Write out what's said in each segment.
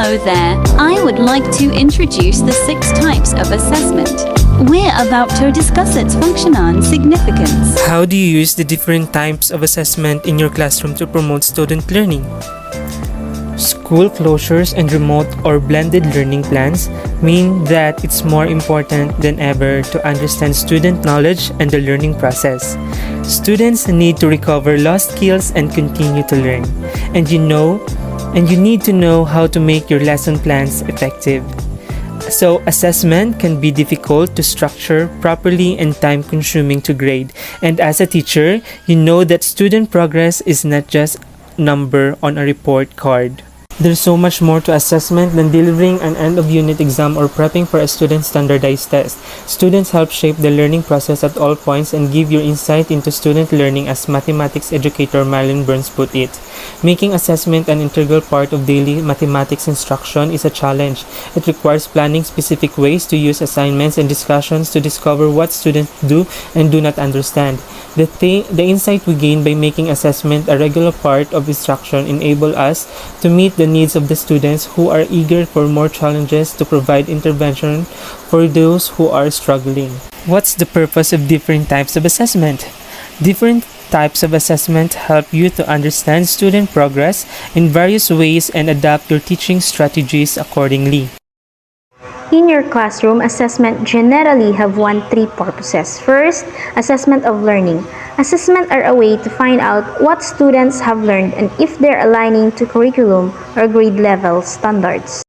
Hello there. I would like to introduce the 6 types of assessment. We're about to discuss its function and significance. How do you use the different types of assessment in your classroom to promote student learning? School closures and remote or blended learning plans mean that it's more important than ever to understand student knowledge and the learning process. Students need to recover lost skills and continue to learn. And you need to know how to make your lesson plans effective. So, assessment can be difficult to structure properly and time-consuming to grade. And as a teacher, you know that student progress is not just number on a report card. There's so much more to assessment than delivering an end-of-unit exam or prepping for a student's standardized test. Students help shape the learning process at all points and give your insight into student learning, as mathematics educator Marilyn Burns put it. Making assessment an integral part of daily mathematics instruction is a challenge. It requires planning specific ways to use assignments and discussions to discover what students do and do not understand. The insight we gain by making assessment a regular part of instruction enable us to meet the needs of the students who are eager for more challenges, to provide intervention for those who are struggling. What's the purpose of different types of assessment? Different types of assessment help you to understand student progress in various ways and adapt your teaching strategies accordingly. In your classroom, assessment generally have three purposes. First, assessment of learning. Assessment are a way to find out what students have learned and if they're aligning to curriculum or grade level standards.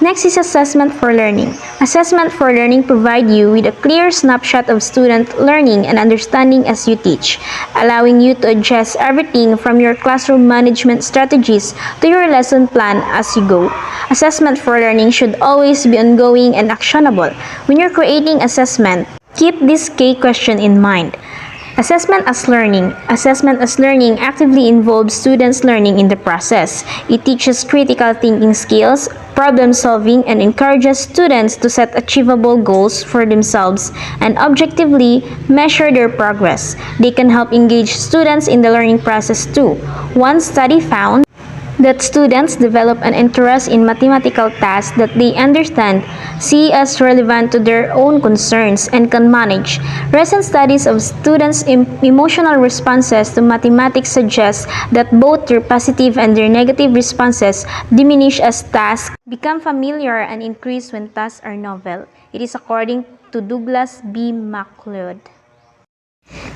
Next is assessment for learning. Assessment for learning provide you with a clear snapshot of student learning and understanding as you teach, allowing you to adjust everything from your classroom management strategies to your lesson plan as you go. Assessment for learning should always be ongoing and actionable. When you're creating assessment, keep this key question in mind. Assessment as learning. Assessment as learning actively involves students' learning in the process. It teaches critical thinking skills, problem solving, and encourages students to set achievable goals for themselves and objectively measure their progress. They can help engage students in the learning process too. One study found that students develop an interest in mathematical tasks that they understand, see as relevant to their own concerns, and can manage. Recent studies of students' emotional responses to mathematics suggest that both their positive and their negative responses diminish as tasks become familiar and increase when tasks are novel. It is according to Douglas B. MacLeod.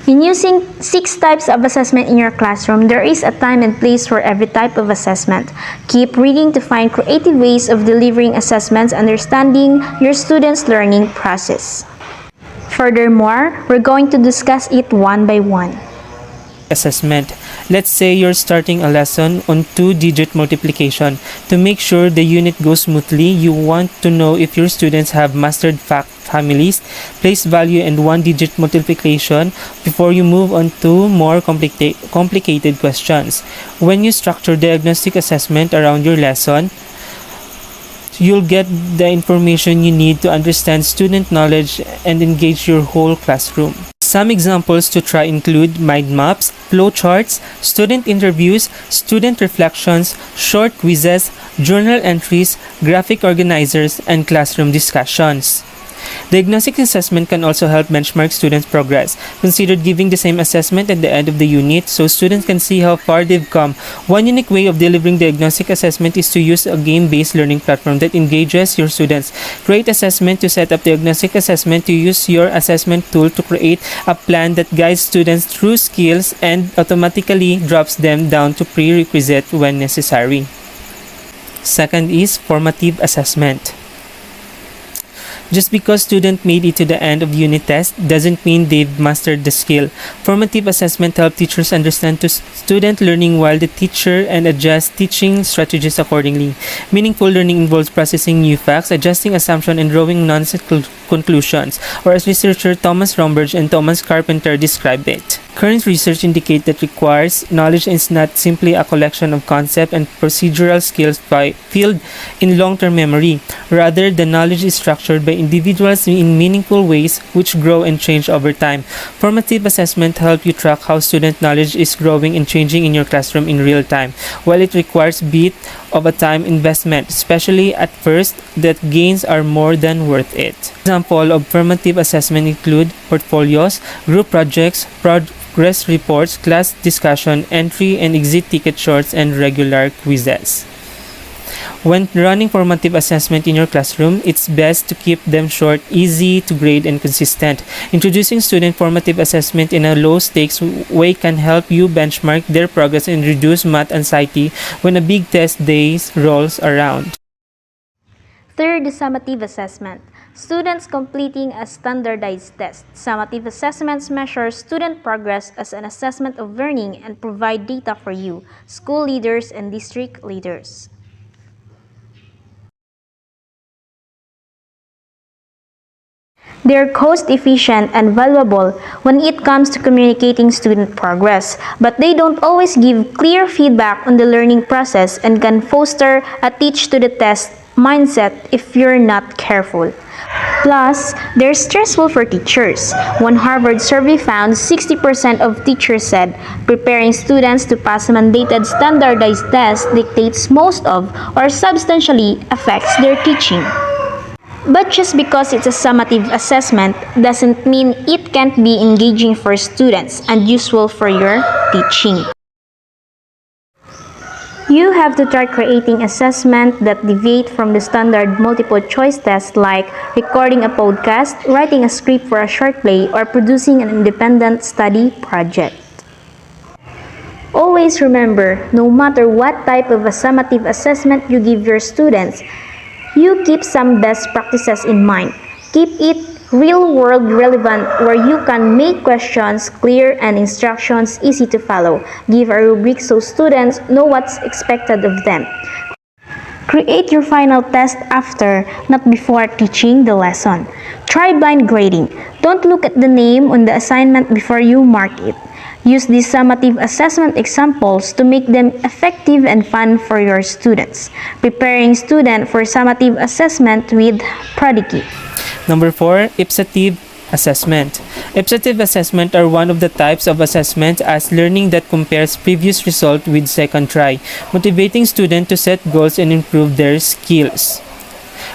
In using 6 types of assessment in your classroom, there is a time and place for every type of assessment. Keep reading to find creative ways of delivering assessments, understanding your students' learning process. Furthermore, we're going to discuss it one by one. Assessment. Let's say you're starting a lesson on 2-digit multiplication. To make sure the unit goes smoothly, you want to know if your students have mastered families, place value, and 1-digit multiplication before you move on to more complicated questions. When you structure diagnostic assessment around your lesson, you'll get the information you need to understand student knowledge and engage your whole classroom. Some examples to try include mind maps, flowcharts, student interviews, student reflections, short quizzes, journal entries, graphic organizers, and classroom discussions. Diagnostic assessment can also help benchmark students' progress. Consider giving the same assessment at the end of the unit so students can see how far they've come. One unique way of delivering diagnostic assessment is to use a game-based learning platform that engages your students. Create assessment to set up diagnostic assessment to use your assessment tool to create a plan that guides students through skills and automatically drops them down to prerequisite when necessary. Second is formative assessment. Just because student made it to the end of unit test doesn't mean they've mastered the skill. Formative assessment help teachers understand to student learning while the teacher and adjust teaching strategies accordingly. Meaningful learning involves processing new facts, adjusting assumptions, and drawing nonsense conclusions, or as researcher Thomas Romberg and Thomas Carpenter describe it. Current research indicates that requires knowledge is not simply a collection of concept and procedural skills filled in long-term memory. Rather, the knowledge is structured by individuals in meaningful ways which grow and change over time. Formative assessment help you track how student knowledge is growing and changing in your classroom in real time. While it requires bit of a time investment, especially at first, that gains are more than worth it. Example of formative assessment include portfolios, group projects, progress reports, class discussion, entry and exit ticket shorts, and regular quizzes. When running formative assessment in your classroom, it's best to keep them short, easy to grade, and consistent. Introducing student formative assessment in a low-stakes way can help you benchmark their progress and reduce math anxiety when a big test days rolls around. Third is summative assessment. Students completing a standardized test. Summative assessments measure student progress as an assessment of learning and provide data for you, school leaders, and district leaders. They're cost-efficient and valuable when it comes to communicating student progress, but they don't always give clear feedback on the learning process and can foster a teach-to-the-test mindset if you're not careful. Plus, they're stressful for teachers. One Harvard survey found 60% of teachers said preparing students to pass a mandated standardized test dictates most of or substantially affects their teaching. But just because it's a summative assessment doesn't mean it can't be engaging for students and useful for your teaching. You have to try creating assessments that deviate from the standard multiple choice test, like recording a podcast, writing a script for a short play, or producing an independent study project. Always remember, no matter what type of a summative assessment you give your students, you keep some best practices in mind. Keep it real-world relevant where you can make questions clear and instructions easy to follow. Give a rubric so students know what's expected of them. Create your final test after, not before teaching the lesson. Try blind grading. Don't look at the name on the assignment before you mark it. Use these summative assessment examples to make them effective and fun for your students. Preparing students for summative assessment with Prodigy. Number 4, ipsative assessment. Ipsative assessment are one of the types of assessment as learning that compares previous result with second try, motivating students to set goals and improve their skills.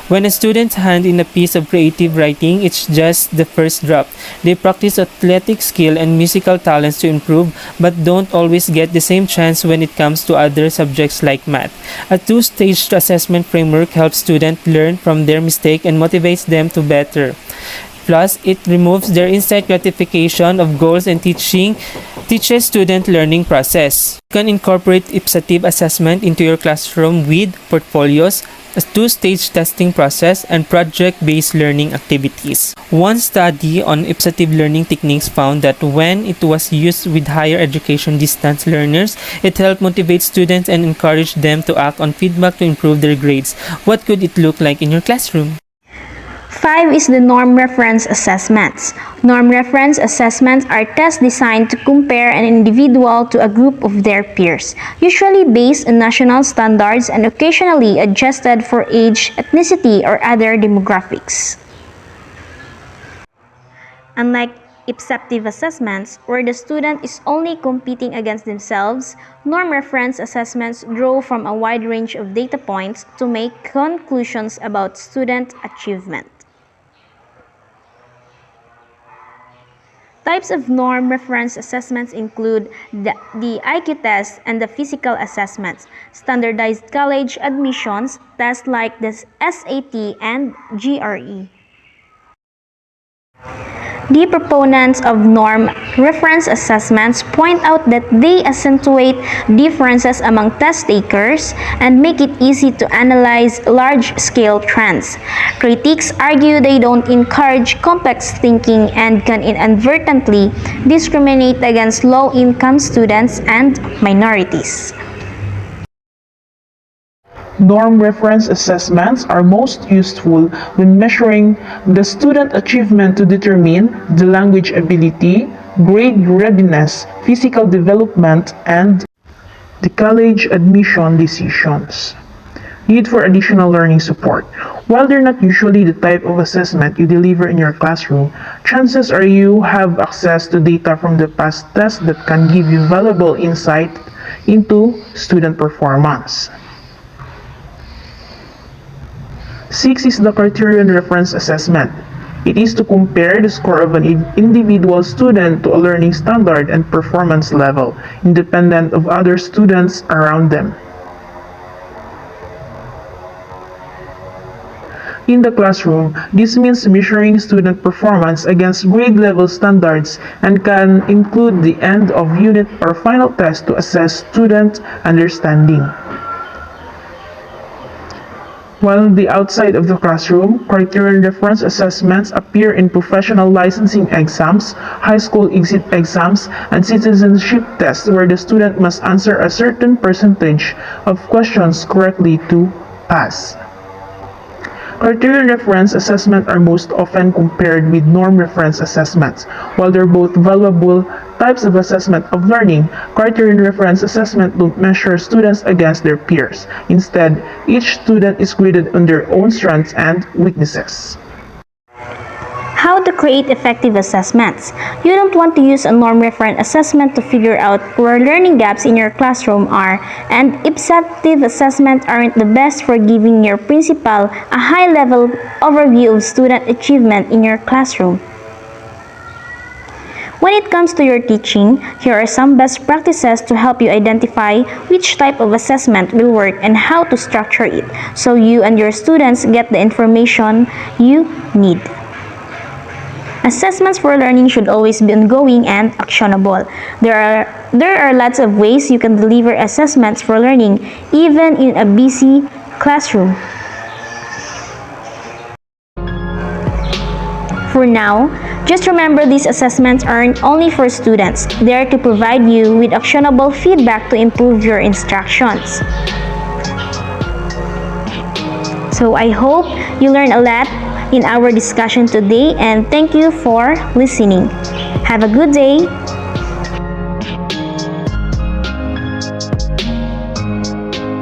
When a student hand in a piece of creative writing, it's just the first drop. They practice athletic skill and musical talents to improve, but don't always get the same chance when it comes to other subjects like math. A two-stage assessment framework helps students learn from their mistake and motivates them to better. Plus, it removes their instant gratification of goals and teaches student learning process. You can incorporate ipsative assessment into your classroom with portfolios, a two-stage testing process, and project-based learning activities. One study on ipsative learning techniques found that when it was used with higher education distance learners, it helped motivate students and encourage them to act on feedback to improve their grades. What could it look like in your classroom? 5 is the norm reference assessments. Norm reference assessments are tests designed to compare an individual to a group of their peers, usually based on national standards and occasionally adjusted for age, ethnicity, or other demographics. Unlike ipsative assessments, where the student is only competing against themselves, norm reference assessments draw from a wide range of data points to make conclusions about student achievement. Types of norm reference assessments include the IQ test and the physical assessments, standardized college admissions, tests like the SAT and GRE. The proponents of norm reference assessments point out that they accentuate differences among test takers and make it easy to analyze large-scale trends. Critics argue they don't encourage complex thinking and can inadvertently discriminate against low-income students and minorities. Norm reference assessments are most useful when measuring the student achievement to determine the language ability, grade readiness, physical development, and the college admission decisions. Need for additional learning support. While they're not usually the type of assessment you deliver in your classroom, chances are you have access to data from the past tests that can give you valuable insight into student performance. 6 is the Criterion Reference Assessment. It is to compare the score of an individual student to a learning standard and performance level, independent of other students around them. In the classroom, this means measuring student performance against grade level standards and can include the end of unit or final test to assess student understanding. While on the outside of the classroom, Criterion reference assessments appear in professional licensing exams, high school exit exams, and citizenship tests where the student must answer a certain percentage of questions correctly to pass. Criterion reference assessments are most often compared with norm reference assessments. While they're both valuable types of assessment of learning, Criterion reference assessments don't measure students against their peers. Instead, each student is graded on their own strengths and weaknesses. How to create effective assessments. You don't want to use a norm reference assessment to figure out where learning gaps in your classroom are, and effective assessments aren't the best for giving your principal a high-level overview of student achievement in your classroom. When it comes to your teaching, here are some best practices to help you identify which type of assessment will work and how to structure it so you and your students get the information you need. Assessments for learning should always be ongoing and actionable. There are lots of ways you can deliver assessments for learning, even in a busy classroom. For now, just remember these assessments aren't only for students. They are to provide you with actionable feedback to improve your instructions. So I hope you learned a lot in our discussion today, and thank you for listening. Have a good day.